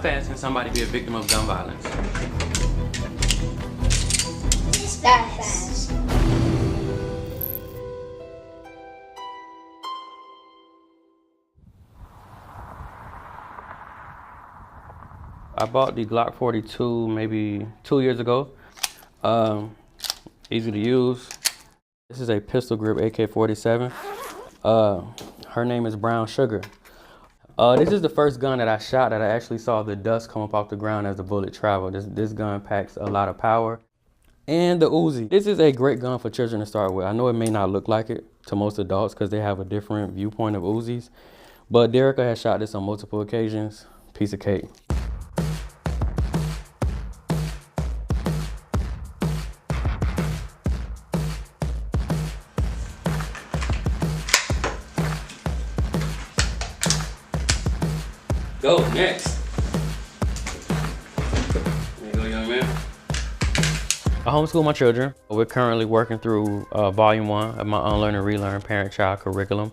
fast can somebody be a victim of gun violence? That fast. I bought the Glock 42 maybe 2 years ago. Easy to use. This is a pistol grip AK-47. Her name is Brown Sugar. This is the first gun that I shot that I actually saw the dust come up off the ground as the bullet traveled. This gun packs a lot of power. And the Uzi. This is a great gun for children to start with. I know it may not look like it to most adults because they have a different viewpoint of Uzis, but Derica has shot this on multiple occasions. Piece of cake. Go, next. There you go, young man. I homeschool my children. We're currently working through volume 1 of my Unlearn and Relearn parent-child curriculum.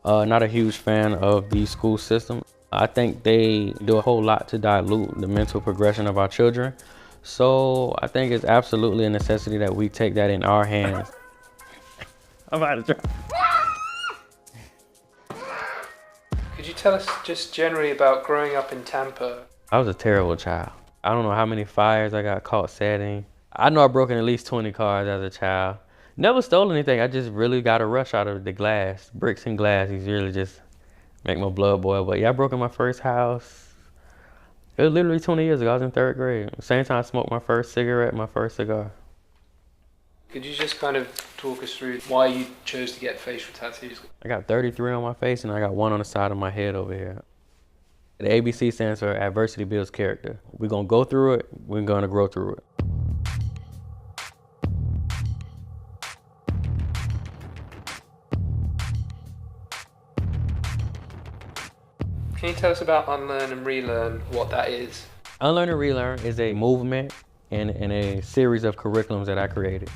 Not a huge fan of the school system. I think they do a whole lot to dilute the mental progression of our children. So I think it's absolutely a necessity that we take that in our hands. I'm about to try. Could you tell us just generally about growing up in Tampa? I was a terrible child. I don't know how many fires I got caught setting. I know I've broken at least 20 cars as a child. Never stole anything. I just really got a rush out of the glass. Bricks and glass, these really just make my blood boil. But yeah, I broke in my first house. It was literally 20 years ago. I was in 3rd grade. Same time I smoked my first cigarette, my first cigar. Could you just kind of talk us through why you chose to get facial tattoos? I got 33 on my face and I got 1 on the side of my head over here. The ABC stands for Adversity Builds Character. We're gonna go through it, we're gonna grow through it. Can you tell us about Unlearn and Relearn, what that is? Unlearn and Relearn is a movement and a series of curriculums that I created.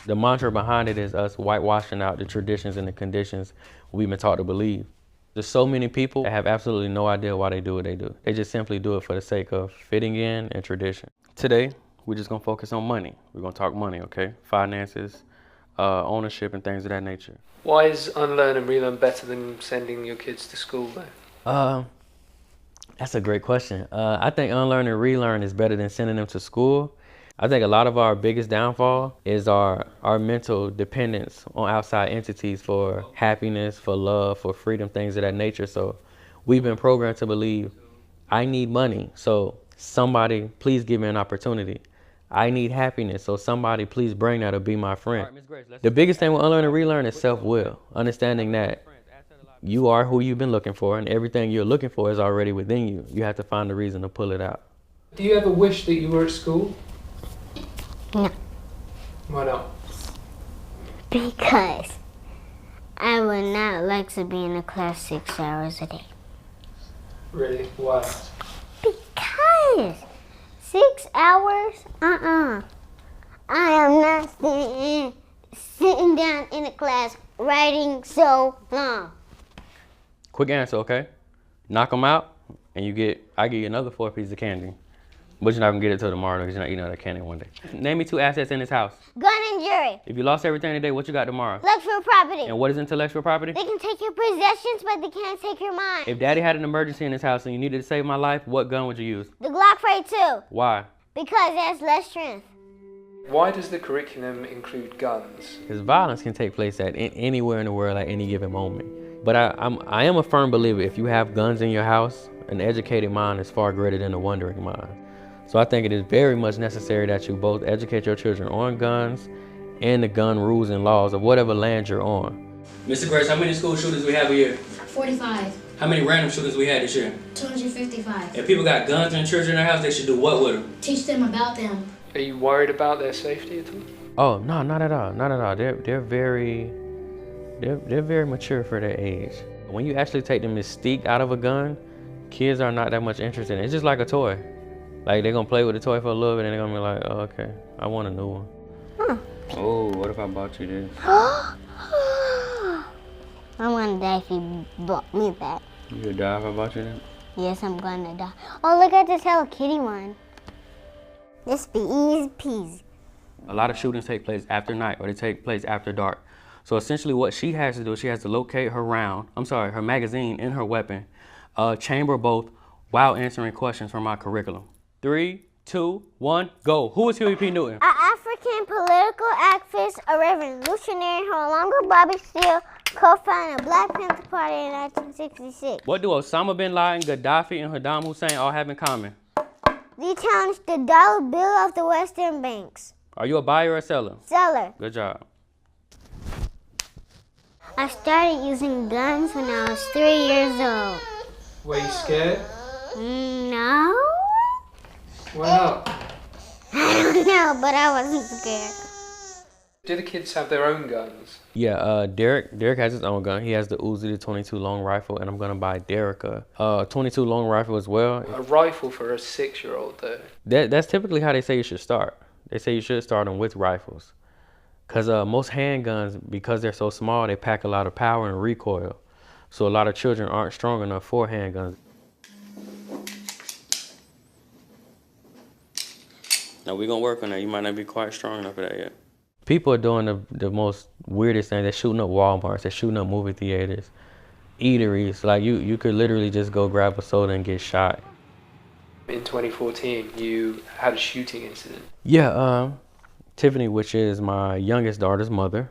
The mantra behind it is us whitewashing out the traditions and the conditions we've been taught to believe. There's so many people that have absolutely no idea why they do what they do. They just simply do it for the sake of fitting in and tradition. Today, we're just gonna focus on money. We're gonna talk money, okay? Finances, ownership, and things of that nature. Why is Unlearn and Relearn better than sending your kids to school though? That's a great question. I think Unlearn and Relearn is better than sending them to school. I think a lot of our biggest downfall is our mental dependence on outside entities for happiness, for love, for freedom, things of that nature. So we've been programmed to believe, I need money, so somebody please give me an opportunity. I need happiness, so somebody please bring that or be my friend. The biggest thing with Unlearn and Relearn is self-will, understanding that you are who you've been looking for and everything you're looking for is already within you. You have to find a reason to pull it out. Do you ever wish that you were at school? No. Why not? Because I would not like to be in a class 6 hours a day. Really? Why? Because 6 hours? I am not sitting down in a class writing so long. Quick answer, okay? Knock them out, and I give you another 4 pieces of candy. But you're not gonna get it till tomorrow because you're not eating all that candy one day. Name me 2 assets in this house. Gun and jury. If you lost everything today, what you got tomorrow? Intellectual property. And what is intellectual property? They can take your possessions, but they can't take your mind. If daddy had an emergency in his house and you needed to save my life, what gun would you use? The Glock 42. Why? Because it has less strength. Why does the curriculum include guns? Because violence can take place anywhere in the world at any given moment. But I am a firm believer, if you have guns in your house, an educated mind is far greater than a wandering mind. So I think it is very much necessary that you both educate your children on guns and the gun rules and laws of whatever land you're on. Mr. Grace, how many school shooters we have a year? 45. How many random shooters we had this year? 255. If people got guns in church in their house, they should do what with them? Teach them about them. Are you worried about their safety at all? Oh, no, not at all, not at all. They're very mature for their age. When you actually take the mystique out of a gun, kids are not that much interested in it. It's just like a toy. Like, they're gonna play with the toy for a little bit and they're gonna be like, oh, okay, I want a new one. Oh, what if I bought you this? I want to die if you bought me that. You would die if I bought you that? Yes, I'm gonna die. Oh, look at this Hello Kitty one. This be easy peasy. A lot of shootings take place after night, or they take place after dark. So essentially what she has to do, she has to locate her her magazine and her weapon, chamber both while answering questions from my curriculum. 3, 2, 1, go. Who is Huey P. Newton? An African political activist, a revolutionary who, along with Bobby Seale, co-founded the Black Panther Party in 1966. What do Osama bin Laden, Gaddafi, and Saddam Hussein all have in common? They challenged the dollar bill of the Western banks. Are you a buyer or a seller? Seller. Good job. I started using guns when I was 3 years old. Were you scared? No. Why not? I don't know, but I wasn't scared. Do the kids have their own guns? Yeah, Derek has his own gun. He has the Uzi, the 22 long rifle, and I'm gonna buy Derek a 22 long rifle as well. A rifle for a 6-year-old though. That's typically how they say you should start. They say you should start them with rifles. Cause most handguns, because they're so small, they pack a lot of power and recoil. So a lot of children aren't strong enough for handguns. Now we're gonna work on that. You might not be quite strong enough for that yet. People are doing the most weirdest things. They're shooting up Walmarts, they're shooting up movie theaters, eateries. Like you could literally just go grab a soda and get shot. In 2014, you had a shooting incident. Yeah, Tiffany, which is my youngest daughter's mother,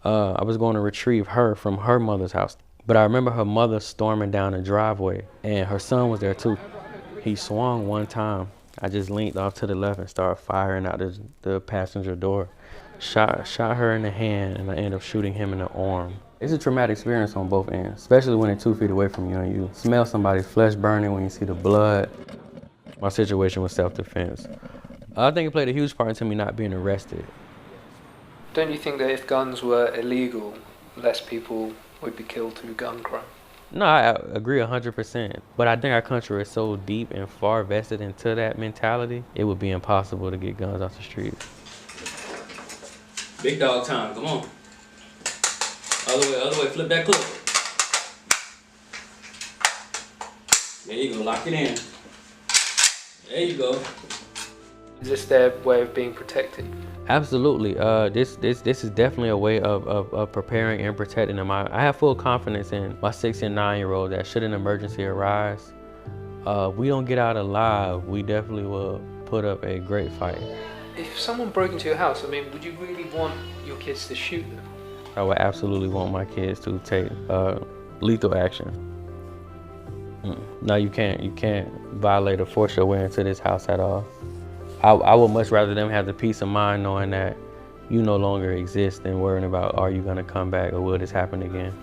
I was going to retrieve her from her mother's house. But I remember her mother storming down the driveway, and her son was there too. He swung one time. I just leaned off to the left and started firing out the passenger door. Shot her in the hand, and I ended up shooting him in the arm. It's a traumatic experience on both ends, especially when they're 2 feet away from you and you smell somebody's flesh burning when you see the blood. My situation was self-defense. I think it played a huge part into me not being arrested. Don't you think that if guns were illegal, less people would be killed through gun crime? No, I agree 100%. But I think our country is so deep and far vested into that mentality, it would be impossible to get guns off the streets. Big dog time, come on. Other way, flip that clip. There you go, lock it in. There you go. Is this their way of being protected? Absolutely. This is definitely a way of preparing and protecting them. I have full confidence in my 6 and 9-year-old that should an emergency arise, we don't get out alive, we definitely will put up a great fight. If someone broke into your house, I mean, would you really want your kids to shoot them? I would absolutely want my kids to take lethal action. No, you can't violate or force your way into this house at all. I would much rather them have the peace of mind knowing that you no longer exist than worrying about, are you gonna come back or will this happen again?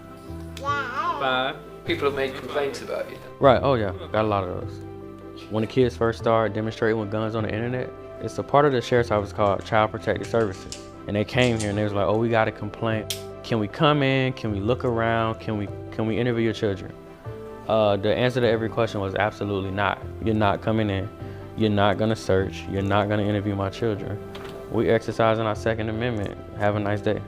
5. People have made complaints about you. Right, oh yeah, got a lot of those. When the kids first started demonstrating with guns on the internet, it's a part of the sheriff's office called Child Protective Services. And they came here and they was like, oh, we got a complaint. Can we come in? Can we look around? Can we interview your children? The answer to every question was absolutely not. You're not coming in. You're not gonna search. You're not gonna interview my children. We exercising our Second Amendment. Have a nice day.